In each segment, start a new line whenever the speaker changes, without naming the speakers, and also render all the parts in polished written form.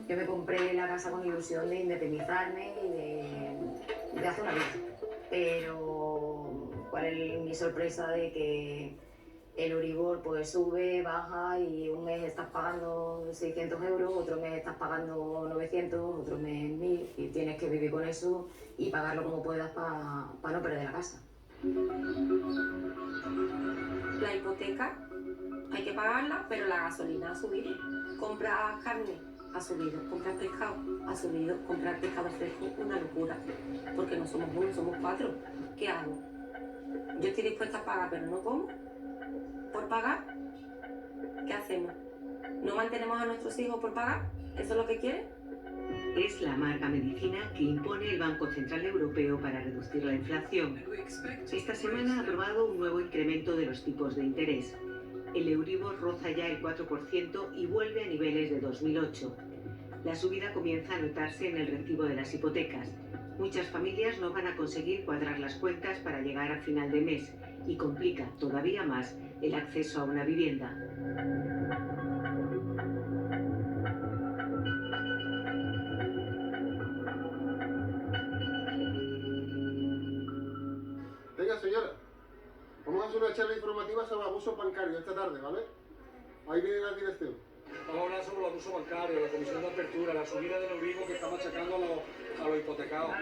Yo me compré la casa con ilusión de independizarme y de hacer una vida. Pero cuál es mi sorpresa de que el Euribor pues sube, baja y un mes estás pagando 600 euros, otro mes estás pagando 900, otro mes 1000 y tienes que vivir con eso y pagarlo como puedas para no perder la casa.
La hipoteca hay que pagarla, pero la gasolina ha subido. Comprar carne ha subido, comprar pescado ha subido, comprar pescado fresco una locura, porque no somos uno, somos cuatro. ¿Qué hago? Yo estoy dispuesta a pagar, pero no como. ¿Por pagar? ¿Qué hacemos? ¿No mantenemos a nuestros hijos por pagar? ¿Eso es lo que quieren?
Es la amarga medicina que impone el Banco Central Europeo para reducir la inflación. Esta semana ha aprobado un nuevo incremento de los tipos de interés. El Euribor roza ya el 4% y vuelve a niveles de 2008. La subida comienza a notarse en el recibo de las hipotecas. Muchas familias no van a conseguir cuadrar las cuentas para llegar a final de mes y complica todavía más el acceso a una vivienda.
Venga, señora, vamos a hacer una charla informativa sobre abuso bancario esta tarde, ¿vale? Ahí viene la dirección.
Vamos a hablar sobre el abuso bancario, la comisión de apertura, la subida del Euribor que está machacando a los hipotecados.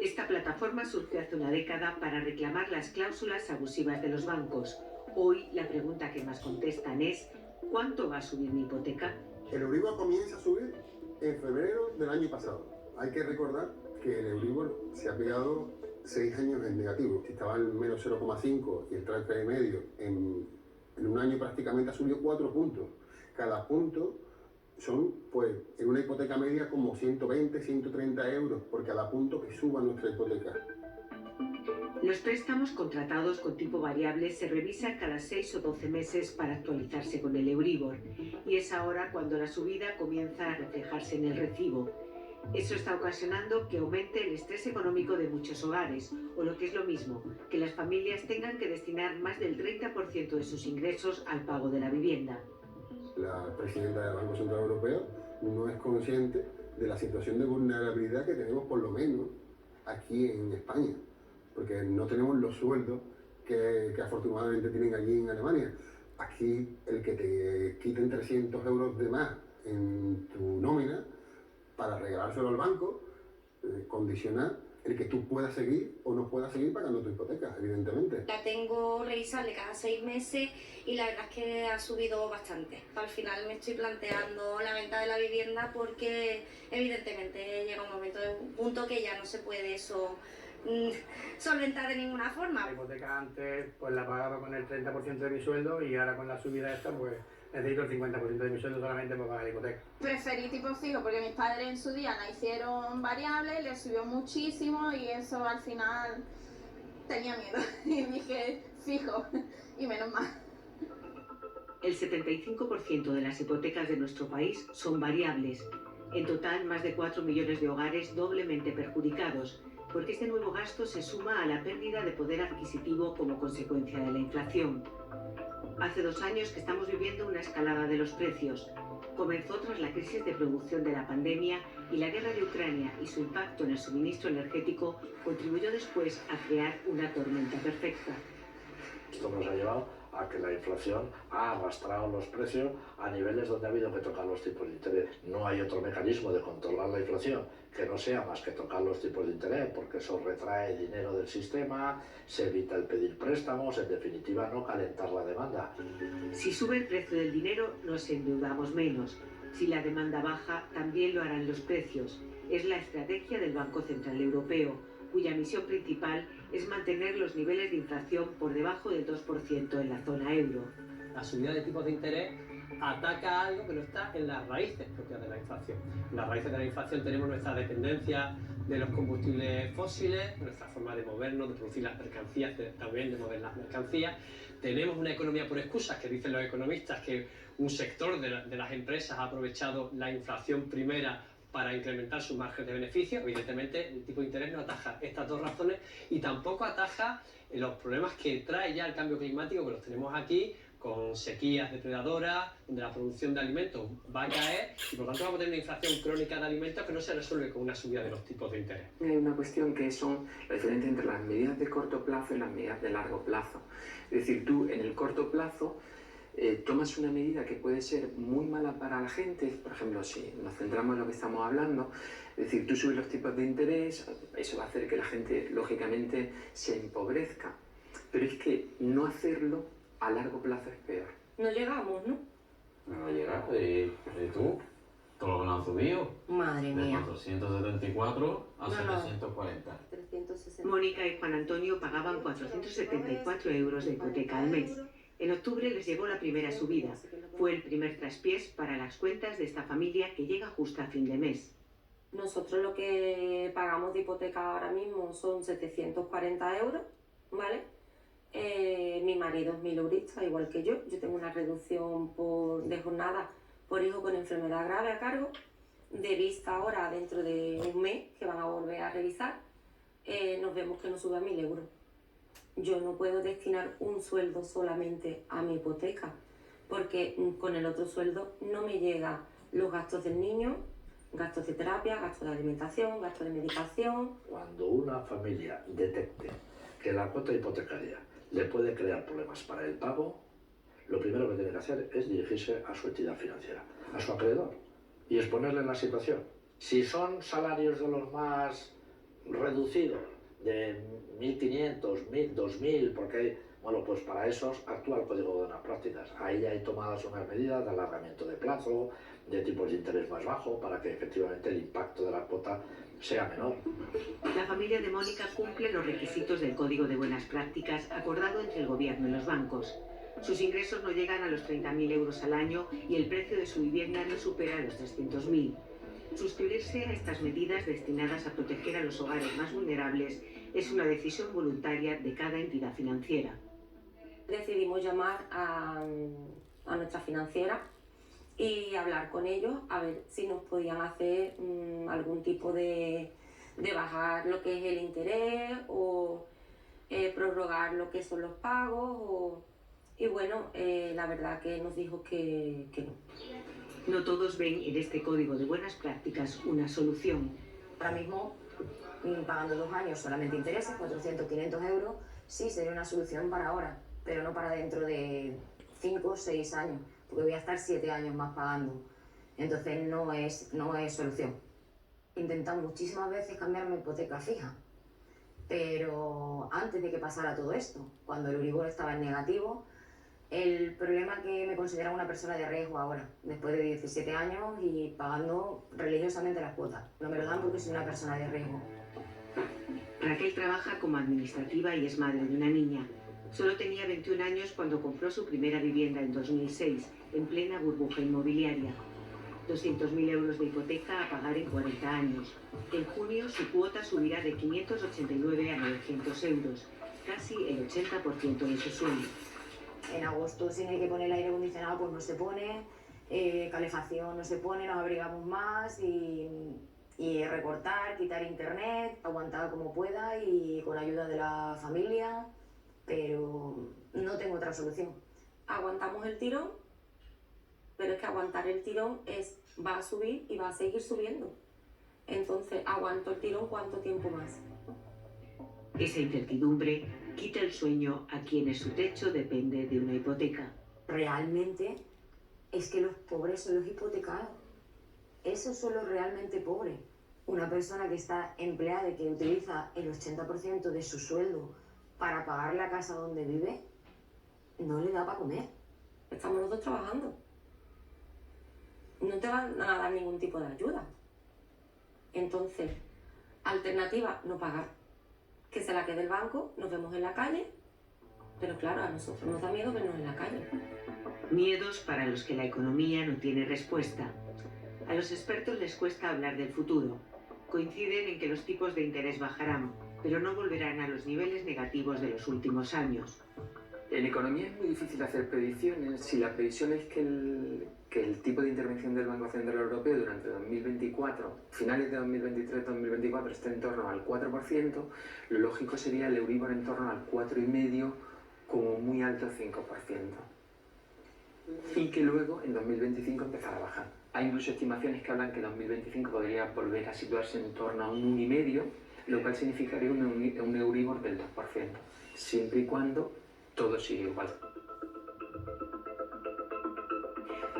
Esta plataforma surgió hace una década para reclamar las cláusulas abusivas de los bancos. Hoy la pregunta que más contestan es ¿cuánto va a subir mi hipoteca?
El Euribor comienza a subir en febrero del año pasado. Hay que recordar que el Euribor se ha pegado 6 años en negativo. Si estaba en menos 0,5 y el 3,5 en un año prácticamente ha subido 4 puntos. Cada punto son, pues, en una hipoteca media como 120, 130 euros por cada punto que suba nuestra hipoteca.
Los préstamos contratados con tipo variable se revisan cada 6 o 12 meses para actualizarse con el Euribor y es ahora cuando la subida comienza a reflejarse en el recibo. Eso está ocasionando que aumente el estrés económico de muchos hogares, o lo que es lo mismo, que las familias tengan que destinar más del 30% de sus ingresos al pago de la vivienda.
La presidenta del Banco Central Europeo no es consciente de la situación de vulnerabilidad que tenemos, por lo menos aquí en España, porque no tenemos los sueldos que afortunadamente tienen allí en Alemania. Aquí el que te quiten 300 euros de más en tu nómina para regalárselo al banco condiciona el que tú puedas seguir o no puedas seguir pagando tu hipoteca, evidentemente.
La tengo revisable cada 6 meses y la verdad es que ha subido bastante. Al final me estoy planteando la venta de la vivienda porque evidentemente llega un punto que ya no se puede eso solventar de ninguna forma.
La hipoteca antes pues la pagaba con el 30% de mi sueldo y ahora con la subida esta pues necesito el 50% de mi sueldo solamente para pagar la hipoteca.
Preferí tipo fijo porque mis padres en su día la hicieron variable, le subió muchísimo y eso al final tenía miedo y dije fijo y menos mal.
El 75% de las hipotecas de nuestro país son variables. En total, más de 4 millones de hogares doblemente perjudicados, porque este nuevo gasto se suma a la pérdida de poder adquisitivo como consecuencia de la inflación. Hace 2 años que estamos viviendo una escalada de los precios. Comenzó tras la crisis de producción de la pandemia y la guerra de Ucrania y su impacto en el suministro energético contribuyó después a crear una tormenta perfecta.
Esto nos ha llevado a que la inflación ha arrastrado los precios a niveles donde ha habido que tocar los tipos de interés. No hay otro mecanismo de controlar la inflación que no sea más que tocar los tipos de interés, porque eso retrae dinero del sistema, se evita el pedir préstamos, en definitiva no calentar la demanda.
Si sube el precio del dinero, nos endeudamos menos. Si la demanda baja, también lo harán los precios. Es la estrategia del Banco Central Europeo, cuya misión principal es mantener los niveles de inflación por debajo del 2% en la zona euro.
La subida de tipos de interés ataca algo que no está en las raíces propias de la inflación. En las raíces de la inflación tenemos nuestra dependencia de los combustibles fósiles, nuestra forma de movernos, de producir las mercancías, también de mover las mercancías. Tenemos una economía por excusas, que dicen los economistas que un sector de las empresas ha aprovechado la inflación primera para incrementar su margen de beneficio. Evidentemente, el tipo de interés no ataja estas dos razones y tampoco ataja los problemas que trae ya el cambio climático, que los tenemos aquí, con sequías depredadoras, donde la producción de alimentos va a caer y por tanto vamos a tener una inflación crónica de alimentos que no se resuelve con una subida de los tipos de interés.
Hay una cuestión que son la diferencia entre las medidas de corto plazo y las medidas de largo plazo. Es decir, tú en el corto plazo tomas una medida que puede ser muy mala para la gente, por ejemplo, si nos centramos en lo que estamos hablando, es decir, tú subes los tipos de interés, eso va a hacer que la gente, lógicamente, se empobrezca. Pero es que no hacerlo a largo plazo es peor.
No llegamos, ¿no?
No llega, ¿y tú? Todo lo que nos han subido.
Madre
De
mía.
474 a
No, no.
740.
360.
Mónica y Juan Antonio pagaban 474 euros de hipoteca al mes. En octubre les llegó la primera subida. Fue el primer traspiés para las cuentas de esta familia que llega justo a fin de mes.
Nosotros lo que pagamos de hipoteca ahora mismo son 740 euros, ¿vale? Mi marido es mileurista, igual que yo. Yo tengo una reducción de jornada por hijo con enfermedad grave a cargo. De vista ahora, dentro de un mes, que van a volver a revisar, nos vemos que nos sube a 1.000 euros. Yo no puedo destinar un sueldo solamente a mi hipoteca, porque con el otro sueldo no me llegan los gastos del niño, gastos de terapia, gastos de alimentación, gastos de medicación.
Cuando una familia detecte que la cuota hipotecaria le puede crear problemas para el pago, lo primero que tiene que hacer es dirigirse a su entidad financiera, a su acreedor, y exponerle la situación. Si son salarios de los más reducidos, de 1.500, 1.000, 2.000, porque hay, bueno, pues para esos actúa el Código de Buenas Prácticas. Ahí hay tomadas unas medidas de alargamiento de plazo, de tipos de interés más bajos, para que efectivamente el impacto de la cuota sea menor.
La familia de Mónica cumple los requisitos del Código de Buenas Prácticas acordado entre el gobierno y los bancos. Sus ingresos no llegan a los 30.000 euros al año y el precio de su vivienda no supera los 300.000. Suscribirse a estas medidas destinadas a proteger a los hogares más vulnerables es una decisión voluntaria de cada entidad financiera.
Decidimos llamar a nuestra financiera y hablar con ellos a ver si nos podían hacer algún tipo de bajar lo que es el interés o prorrogar lo que son los pagos. Y bueno, la verdad que nos dijo que no.
No todos ven en este Código de Buenas Prácticas una solución.
Ahora mismo, pagando 2 años solamente intereses, 400, 500 euros, sí sería una solución para ahora, pero no para dentro de 5 o 6 años, porque voy a estar 7 años más pagando. Entonces no es solución. He intentado muchísimas veces cambiar mi hipoteca fija, pero antes de que pasara todo esto, cuando el Euribor estaba en negativo, el problema que me consideraba una persona de riesgo ahora, después de 17 años y pagando religiosamente las cuotas. No me lo dan porque soy una persona de riesgo.
Raquel trabaja como administrativa y es madre de una niña. Solo tenía 21 años cuando compró su primera vivienda en 2006, en plena burbuja inmobiliaria. 200.000 euros de hipoteca a pagar en 40 años. En junio su cuota subirá de 589 a 900 euros, casi el 80% de su sueldo.
En agosto, si no hay que poner el aire acondicionado, pues no se pone, calefacción no se pone, nos abrigamos más y recortar, quitar internet, aguantar como pueda y con ayuda de la familia, pero no tengo otra solución.
Aguantamos el tirón, pero es que aguantar el tirón va a subir y va a seguir subiendo. Entonces, ¿aguanto el tirón cuánto tiempo más?
Esa incertidumbre quita el sueño a quienes su techo depende de una hipoteca.
Realmente es que los pobres son los hipotecados. Esos son los realmente pobres. Una persona que está empleada y que utiliza el 80% de su sueldo para pagar la casa donde vive, no le da para comer.
Estamos los dos trabajando. No te van a dar ningún tipo de ayuda. Entonces, alternativa, no pagar. Que se la quede el banco, nos vemos en la calle, pero claro, a nosotros nos da miedo vernos en la calle.
Miedos para los que la economía no tiene respuesta. A los expertos les cuesta hablar del futuro. Coinciden en que los tipos de interés bajarán, pero no volverán a los niveles negativos de los últimos años.
En economía es muy difícil hacer predicciones. Si la previsión es que el tipo de intervención del Banco Central Europeo durante 2024, finales de 2023-2024, esté en torno al 4%, lo lógico sería el Euribor en torno al 4,5%, como muy alto 5%. y que luego en 2025 empezará a bajar. Hay incluso estimaciones que hablan que en 2025 podría volver a situarse en torno a un 1,5, lo cual significaría un Euribor del 2%, siempre y cuando todo siga igual.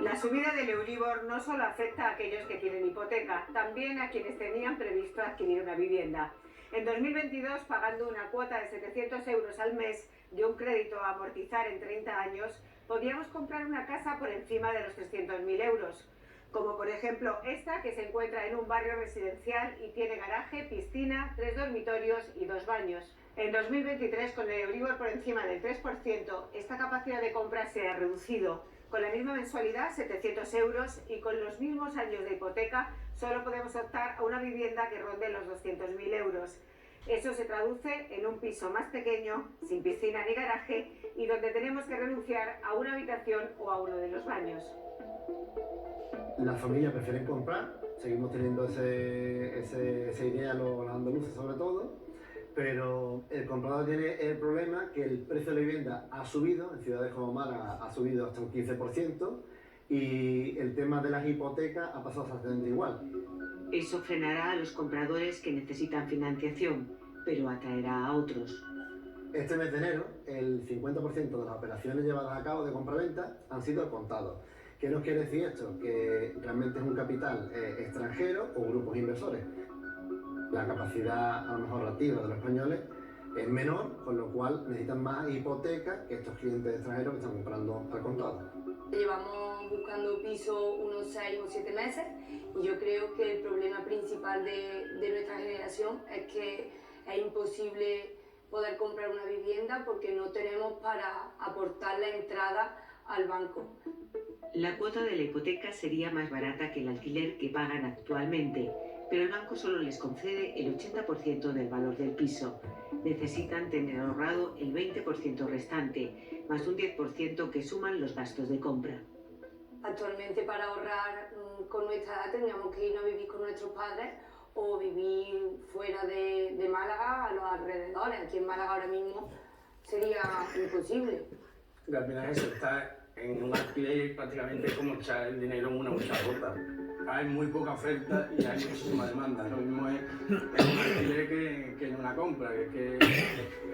La subida del Euribor no solo afecta a aquellos que tienen hipoteca, también a quienes tenían previsto adquirir una vivienda. En 2022, pagando una cuota de 700 euros al mes de un crédito a amortizar en 30 años, podíamos comprar una casa por encima de los 300.000 euros. Como por ejemplo esta, que se encuentra en un barrio residencial y tiene garaje, piscina, 3 dormitorios y 2 baños. En 2023, con el Euribor por encima del 3%, esta capacidad de compra se ha reducido. Con la misma mensualidad, 700 euros, y con los mismos años de hipoteca, solo podemos optar a una vivienda que ronde los 200.000 euros. Eso se traduce en un piso más pequeño, sin piscina ni garaje, y donde tenemos que renunciar a una habitación o a uno de los baños.
Las familias prefieren comprar, seguimos teniendo esa idea los andaluces sobre todo, pero el comprador tiene el problema que el precio de la vivienda ha subido, en ciudades como Málaga ha subido hasta un 15%, y el tema de las hipotecas ha pasado exactamente igual.
Eso frenará a los compradores que necesitan financiación, pero atraerá a otros.
Este mes de enero, el 50% de las operaciones llevadas a cabo de compraventa han sido al contado. ¿Qué nos quiere decir esto? Que realmente es un capital extranjero o grupos inversores. La capacidad a lo mejor relativa de los españoles es menor, con lo cual necesitan más hipotecas que estos clientes extranjeros que están comprando al contado.
Llevamos buscando piso unos 6 o 7 meses y yo creo que el problema principal de nuestra generación es que es imposible poder comprar una vivienda porque no tenemos para aportar la entrada al banco.
La cuota de la hipoteca sería más barata que el alquiler que pagan actualmente, pero el banco solo les concede el 80% del valor del piso. Necesitan tener ahorrado el 20% restante, más un 10% que suman los gastos de compra.
Actualmente, para ahorrar con nuestra edad tendríamos que irnos a vivir con nuestros padres o vivir fuera de Málaga, a los alrededores. Aquí en Málaga ahora mismo sería imposible.
Al final eso está en un alquiler, prácticamente como echar el dinero en una bolsa rota. Hay muy poca oferta y hay muchísima demanda. Lo mismo es en un alquiler que en una compra, que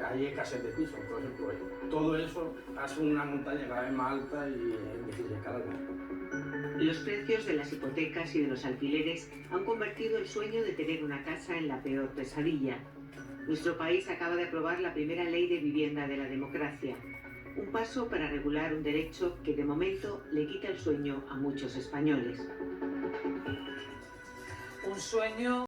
hay escasez de pisos. Entonces, pues, todo eso hace una montaña cada vez más alta y es difícil escalarla.
Los precios de las hipotecas y de los alquileres han convertido el sueño de tener una casa en la peor pesadilla. Nuestro país acaba de aprobar la primera ley de vivienda de la democracia. Un paso para regular un derecho que de momento le quita el sueño a muchos españoles.
Un sueño